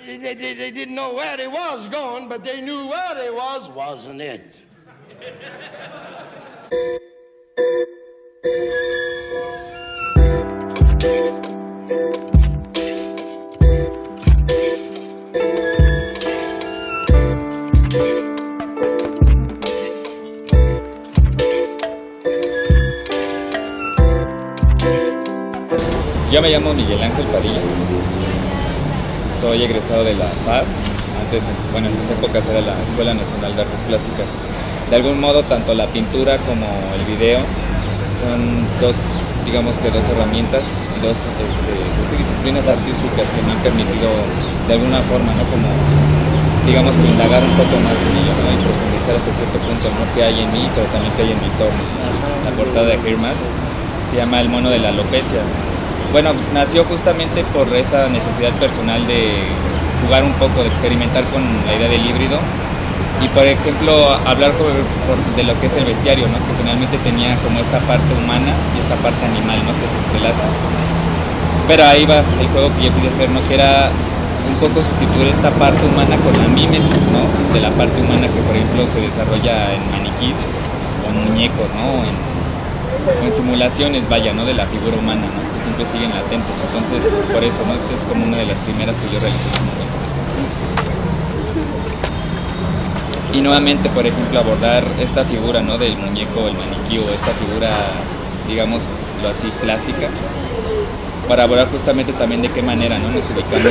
they didn't know where they was going, but they knew where they wasn't it? Yo me llamo Miguel Ángel Padilla, soy egresado de la FAD, antes, bueno, en mis épocas era la Escuela Nacional de Artes Plásticas. De algún modo, tanto la pintura como el video son digamos que dos herramientas, dos disciplinas artísticas que me han permitido de alguna forma, ¿no? Como, digamos que indagar un poco más en ello, ¿no? Y profundizar hasta cierto punto, ¿no? Que hay en mí, pero también que hay en mi entorno. La portada de Hear Más se llama El mono de la alopecia. Bueno, nació justamente por esa necesidad personal de jugar un poco, de experimentar con la idea del híbrido y, por ejemplo, hablar de lo que es el bestiario, ¿no? Que finalmente tenía como esta parte humana y esta parte animal, ¿no? Que se entrelazan. Pero ahí va el juego que yo quise hacer, ¿no? Que era un poco sustituir esta parte humana con la mímesis, ¿no? De la parte humana que, por ejemplo, se desarrolla en maniquís o en muñecos, ¿no? En simulaciones, vaya, ¿no? De la figura humana, ¿no? Que siempre siguen latentes. Entonces, por eso, ¿no? Esta es como una de las primeras que yo realicé en ese momento. Y nuevamente, por ejemplo, abordar esta figura, ¿no? Del muñeco, el maniquí, o esta figura, digámoslo así, plástica, para abordar justamente también de qué manera, ¿no? Nos ubicamos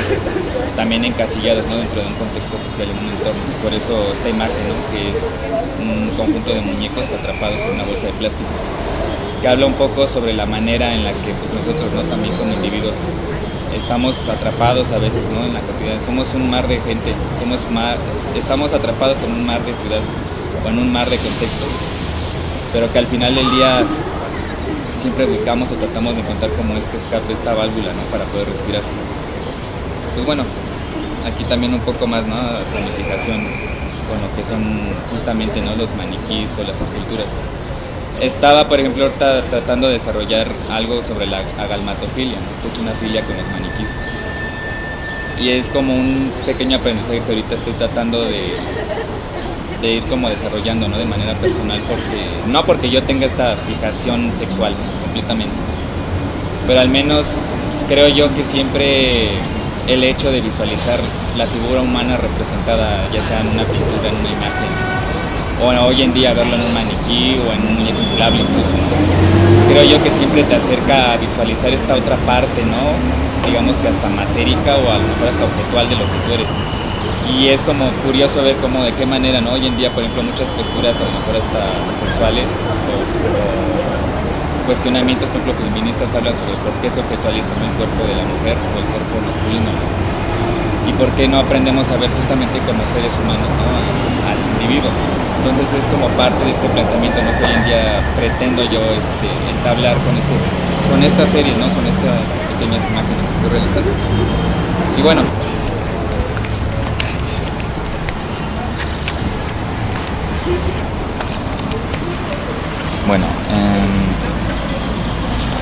también encasillados, ¿no? Dentro de un contexto social, en un entorno. Por eso esta imagen, ¿no? Que es un conjunto de muñecos atrapados en una bolsa de plástico, que habla un poco sobre la manera en la que, pues, nosotros, ¿no? También como individuos estamos atrapados a veces, ¿no? En la cotidianidad. Somos un mar de gente, estamos atrapados en un mar de ciudad o en un mar de contexto, pero que al final del día siempre ubicamos o tratamos de encontrar como este escape, esta válvula, ¿no? Para poder respirar. Pues bueno, aquí también un poco más, ¿no? Significación con lo que son justamente, ¿no? Los maniquís o las esculturas. Estaba, por ejemplo, ahorita tratando de desarrollar algo sobre la agalmatofilia, ¿no? Que es una filia con los maniquís. Y es como un pequeño aprendizaje que ahorita estoy tratando de ir como desarrollando, ¿no? De manera personal, porque yo tenga esta fijación sexual, ¿no? Completamente, pero al menos creo yo que siempre el hecho de visualizar la figura humana representada, ya sea en una pintura, en una imagen, o hoy en día verlo en un maniquí o en un muñeco inflable incluso, ¿no? Creo yo que siempre te acerca a visualizar esta otra parte, ¿no? Digamos que hasta matérica o a lo mejor hasta objetual de lo que tú eres. Y es como curioso ver cómo, de qué manera, ¿no? Hoy en día, por ejemplo, muchas posturas, a lo mejor hasta sexuales o cuestionamientos, por ejemplo, feministas hablan sobre por qué se objetualiza, ¿no? El cuerpo de la mujer o el cuerpo masculino, ¿no? Y por qué no aprendemos a ver justamente como seres humanos, ¿no? Al individuo. Entonces es como parte de este planteamiento, ¿no? Que hoy en día pretendo yo entablar con esta serie, ¿no? Con estas pequeñas imágenes que estoy realizando. Y bueno,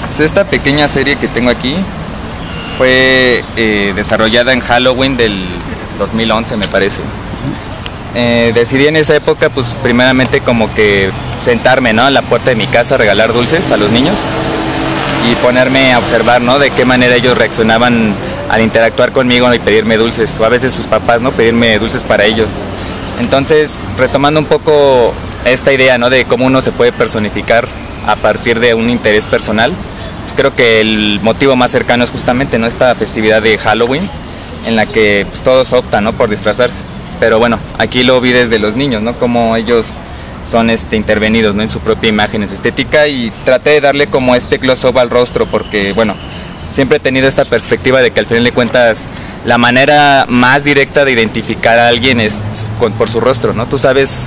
pues esta pequeña serie que tengo aquí fue desarrollada en Halloween del 2011, me parece. Decidí en esa época, pues primeramente como que sentarme, ¿no? A la puerta de mi casa a regalar dulces a los niños y ponerme a observar, ¿no? De qué manera ellos reaccionaban al interactuar conmigo y pedirme dulces, o a veces sus papás, ¿no? Pedirme dulces para ellos. Entonces, retomando un poco esta idea, ¿no? De cómo uno se puede personificar a partir de un interés personal, pues creo que el motivo más cercano es justamente, ¿no? Esta festividad de Halloween, en la que, pues, todos optan, ¿no? Por disfrazarse. Pero bueno, aquí lo vi desde los niños, ¿no? Como ellos son intervenidos, ¿no? En su propia imagen, en su estética, y traté de darle como este close-up al rostro, porque bueno, siempre he tenido esta perspectiva de que al final de cuentas la manera más directa de identificar a alguien es por su rostro, ¿no? Tú sabes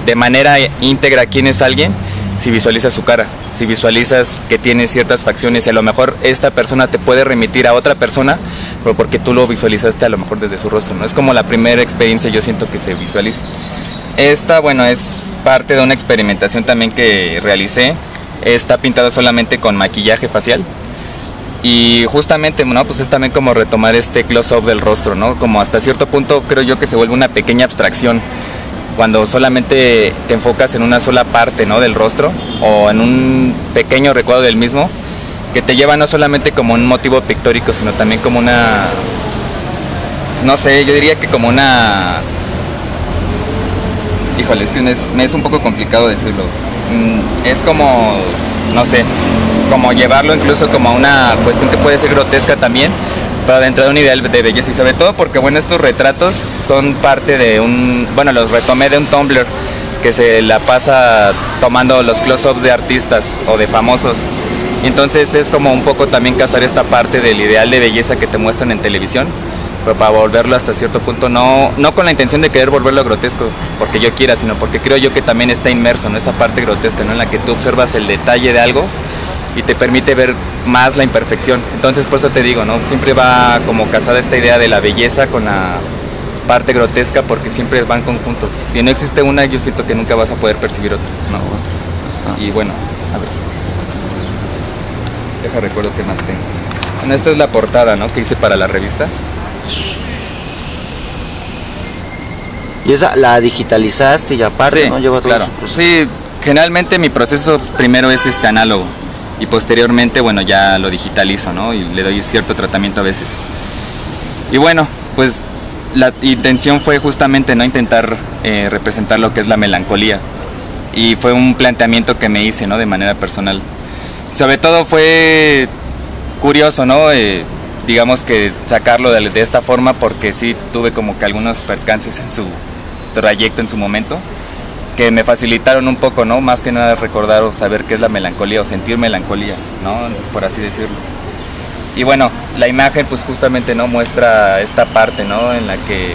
de manera íntegra quién es alguien si visualizas su cara, si visualizas que tiene ciertas facciones, y a lo mejor esta persona te puede remitir a otra persona, pero porque tú lo visualizaste a lo mejor desde su rostro, ¿no? Es como la primera experiencia, yo siento, que se visualiza. Esta, bueno, es parte de una experimentación también que realicé. Está pintado solamente con maquillaje facial Y justamente, ¿no? Pues es también como retomar este close-up del rostro, ¿no? Como hasta cierto punto creo yo que se vuelve una pequeña abstracción cuando solamente te enfocas en una sola parte, ¿no? Del rostro o en un pequeño recuadro del mismo, que te lleva no solamente como un motivo pictórico, sino también como una, no sé, yo diría que como una, híjole, es que me es un poco complicado decirlo, es como, no sé, como llevarlo incluso como a una cuestión que puede ser grotesca también, pero dentro de un ideal de belleza, y sobre todo porque, bueno, estos retratos son parte de bueno, los retomé de un Tumblr que se la pasa tomando los close-ups de artistas o de famosos. Entonces es como un poco también cazar esta parte del ideal de belleza que te muestran en televisión, pero para volverlo hasta cierto punto, no con la intención de querer volverlo grotesco porque yo quiera, sino porque creo yo que también está inmerso en esa parte grotesca, ¿no? En la que tú observas el detalle de algo y te permite ver más la imperfección. Entonces por eso te digo, ¿no? Siempre va como casada esta idea de la belleza con la parte grotesca, porque siempre van conjuntos. Si no existe una, yo siento que nunca vas a poder percibir otra, ¿no? Y bueno, a ver, deja recuerdo qué más tengo. Bueno, esta es la portada, ¿no? Que hice para la revista. Y esa la digitalizaste y aparte, Sí, ¿no? Lleva todo claro. su proceso. Sí, generalmente mi proceso primero es análogo y posteriormente, bueno, ya lo digitalizo, ¿no? Y le doy cierto tratamiento a veces. Y bueno, pues la intención fue justamente, ¿no? Intentar representar lo que es la melancolía. Y fue un planteamiento que me hice, ¿no? De manera personal. Sobre todo fue curioso, ¿no? Digamos que sacarlo de esta forma, porque sí tuve como que algunos percances en su trayecto en su momento, que me facilitaron un poco, ¿no? Más que nada recordar o saber qué es la melancolía o sentir melancolía, ¿no? Por así decirlo. Y bueno, la imagen pues justamente, ¿no? Muestra esta parte, ¿no? En la que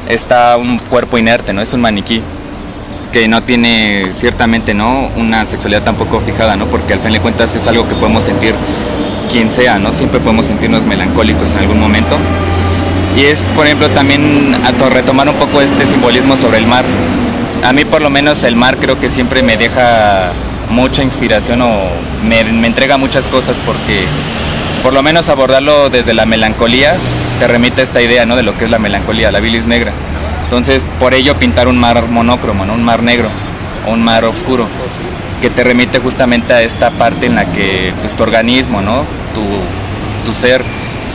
está un cuerpo inerte, ¿no? Es un maniquí que no tiene ciertamente, ¿no? Una sexualidad tampoco fijada, ¿no? Porque al fin de cuentas es algo que podemos sentir quien sea, ¿no? Siempre podemos sentirnos melancólicos en algún momento. Y es, por ejemplo, también retomar un poco este simbolismo sobre el mar. A mí por lo menos el mar creo que siempre me deja mucha inspiración o me entrega muchas cosas, porque por lo menos abordarlo desde la melancolía te remite a esta idea, ¿no? De lo que es la melancolía, la bilis negra. Entonces, por ello pintar un mar monócromo, ¿no? Un mar negro o un mar oscuro, que te remite justamente a esta parte en la que pues, tu organismo, ¿no? Tu ser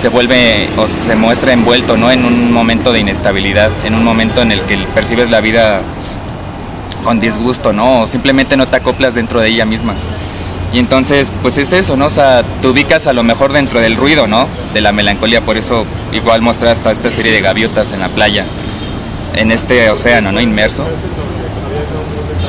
se vuelve o se muestra envuelto, ¿no? En un momento de inestabilidad, en un momento en el que percibes la vida con disgusto, ¿no? O simplemente no te acoplas dentro de ella misma. Y entonces, pues es eso, ¿no? O sea, te ubicas a lo mejor dentro del ruido, ¿no? De la melancolía, por eso igual mostras toda esta serie de gaviotas en la playa, en este océano, ¿no? Inmerso.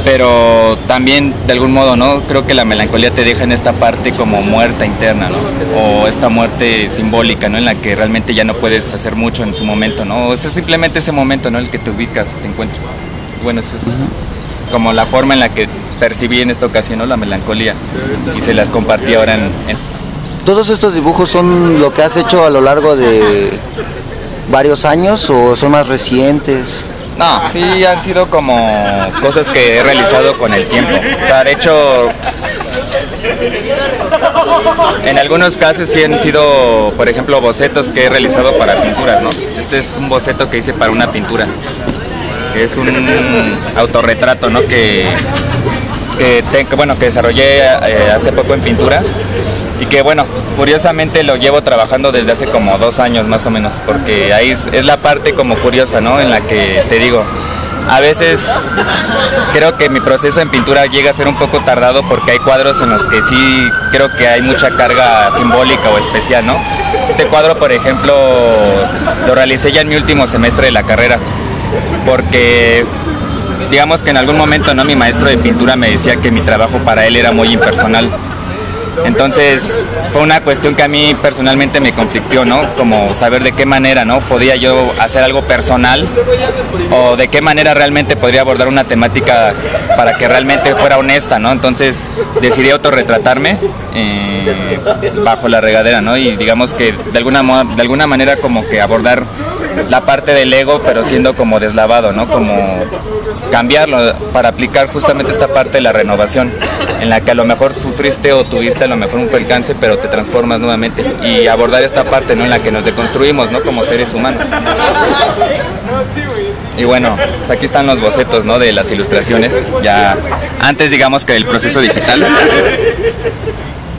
Pero también, de algún modo, ¿no? Creo que la melancolía te deja en esta parte como muerta interna, ¿no? O esta muerte simbólica, ¿no? En la que realmente ya no puedes hacer mucho en su momento, ¿no? O sea, simplemente ese momento, ¿no? El que te ubicas, te encuentras. Bueno, eso es como la forma en la que percibí en esta ocasión, ¿no? La melancolía, y se las compartí ahora en... ¿Todos estos dibujos son lo que has hecho a lo largo de varios años o son más recientes? No, sí han sido como cosas que he realizado con el tiempo. O sea, de hecho, en algunos casos sí han sido, por ejemplo, bocetos que he realizado para pinturas, ¿no? Este es un boceto que hice para una pintura. Es un autorretrato, ¿no? Que desarrollé hace poco en pintura, y que, bueno, curiosamente lo llevo trabajando desde hace como 2 años más o menos, porque ahí es la parte como curiosa, ¿no? En la que te digo, a veces creo que mi proceso en pintura llega a ser un poco tardado, porque hay cuadros en los que sí creo que hay mucha carga simbólica o especial, ¿no? Este cuadro, por ejemplo, lo realicé ya en mi último semestre de la carrera, porque digamos que en algún momento, ¿no? Mi maestro de pintura me decía que mi trabajo para él era muy impersonal. Entonces fue una cuestión que a mí personalmente me conflictió, ¿no? Como saber de qué manera, ¿no? Podía yo hacer algo personal, o de qué manera realmente podría abordar una temática para que realmente fuera honesta, ¿no? Entonces decidí autorretratarme bajo la regadera, ¿no? Y digamos que de alguna manera como que abordar la parte del ego, pero siendo como deslavado, ¿no? Como cambiarlo para aplicar justamente esta parte de la renovación. en la que a lo mejor sufriste o tuviste a lo mejor un percance, pero te transformas nuevamente, y abordar esta parte, ¿no?, en la que nos deconstruimos, ¿no?, como seres humanos. Y bueno, pues aquí están los bocetos, ¿no?, de las ilustraciones, ya antes, digamos, que del proceso digital.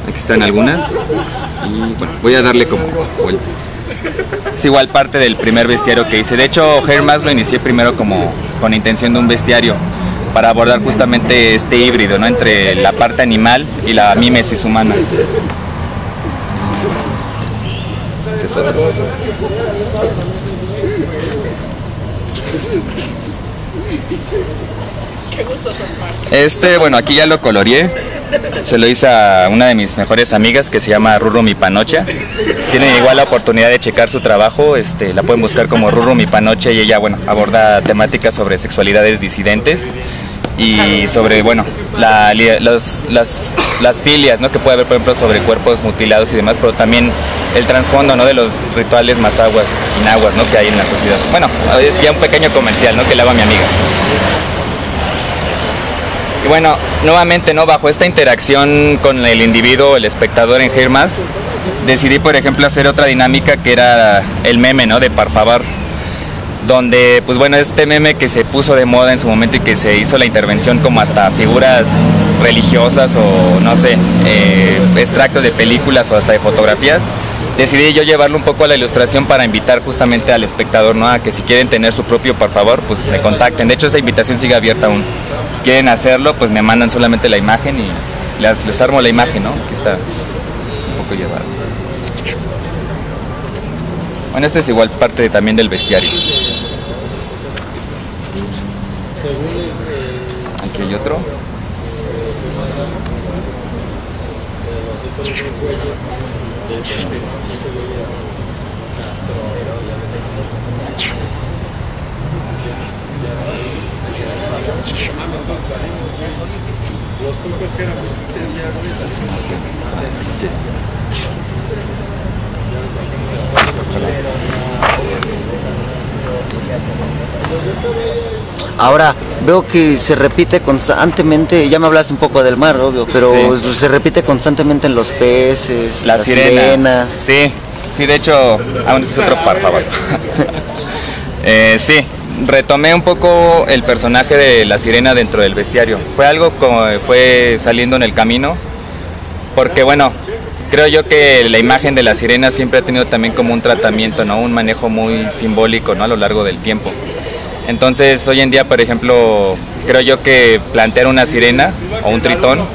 Aquí están algunas, y bueno, voy a darle como vuelta. Es igual parte del primer bestiario que hice. De hecho, Hermas lo inicié primero como con intención de un bestiario, para abordar justamente este híbrido, ¿no?, entre la parte animal y la mímesis humana. Este es otro. Este, bueno, aquí ya lo coloreé. Se lo hice a una de mis mejores amigas que se llama Ruru Mi Panocha. Si tienen igual la oportunidad de checar su trabajo, la pueden buscar como Ruru Mi Panocha, y ella, bueno, aborda temáticas sobre sexualidades disidentes y sobre, bueno, las filias, ¿no?, que puede haber, por ejemplo, sobre cuerpos mutilados y demás, pero también el trasfondo, ¿no?, de los rituales mazahuas y nahuas, ¿no?, que hay en la sociedad. Bueno, es ya un pequeño comercial, ¿no?, que le hago a mi amiga. Y bueno, nuevamente, ¿no?, bajo esta interacción con el individuo, el espectador en Hermas, decidí, por ejemplo, hacer otra dinámica que era el meme, ¿no?, de Por favor, donde, pues bueno, este meme que se puso de moda en su momento y que se hizo la intervención como hasta figuras religiosas o, no sé, extractos de películas o hasta de fotografías, decidí yo llevarlo un poco a la ilustración para invitar justamente al espectador, ¿no?, a que si quieren tener su propio Por favor, pues me contacten. De hecho, esa invitación sigue abierta aún. Si quieren hacerlo, pues me mandan solamente la imagen y les armo la imagen, ¿no? Aquí está un poco llevado. Bueno, este es igual parte también del bestiario. Aquí hay otro. Los pocos que eran Ahora, veo que se repite constantemente, ya me hablaste un poco del mar, obvio, pero sí, se repite constantemente en los peces, las sirenas. Sí, de hecho, este es otro párrafo. Sí, retomé un poco el personaje de la sirena dentro del bestiario. Fue algo como fue saliendo en el camino, porque bueno, creo yo que la imagen de la sirena siempre ha tenido también como un tratamiento, ¿no?, un manejo muy simbólico, ¿no?, a lo largo del tiempo. Entonces, hoy en día, por ejemplo, creo yo que plantear una sirena o un tritón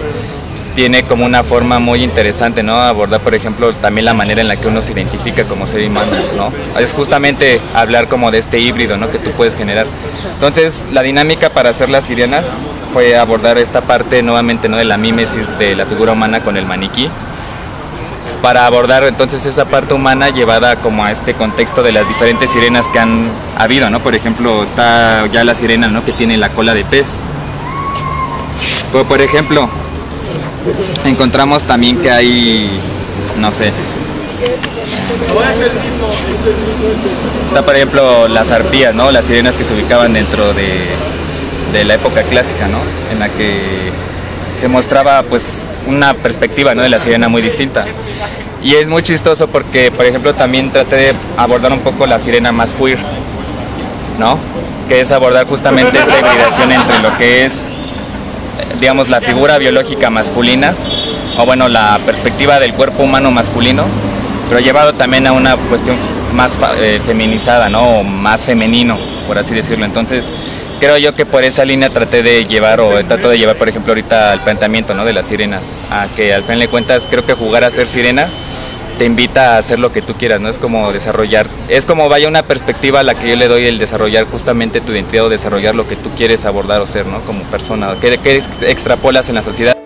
tiene como una forma muy interesante, ¿no?, abordar, por ejemplo, también la manera en la que uno se identifica como ser humano, ¿no? Es justamente hablar como de este híbrido, ¿no?, que tú puedes generar. Entonces, la dinámica para hacer las sirenas fue abordar esta parte nuevamente, ¿no?, de la mímesis de la figura humana con el maniquí, para abordar entonces esa parte humana llevada como a este contexto de las diferentes sirenas que han habido, ¿no? Por ejemplo, está ya la sirena, ¿no?, que tiene la cola de pez. Pero, por ejemplo, encontramos también que hay, no sé, está por ejemplo las arpías, ¿no?, las sirenas que se ubicaban dentro de la época clásica, ¿no?, en la que se mostraba pues una perspectiva, ¿no?, de la sirena muy distinta. Y es muy chistoso porque, por ejemplo, también traté de abordar un poco la sirena más queer, ¿no?, que es abordar justamente esta hibridación entre lo que es, digamos, la figura biológica masculina, o bueno, la perspectiva del cuerpo humano masculino, pero llevado también a una cuestión más feminizada, ¿no?, o más femenino, por así decirlo. Entonces, creo yo que por esa línea trato de llevar, por ejemplo, ahorita el planteamiento, ¿no?, de las sirenas, a que al fin de cuentas creo que jugar a ser sirena te invita a hacer lo que tú quieras, ¿no? Es como desarrollar, es como vaya una perspectiva a la que yo le doy, el desarrollar justamente tu identidad o desarrollar lo que tú quieres abordar o ser, ¿no?, como persona, que extrapolas en la sociedad.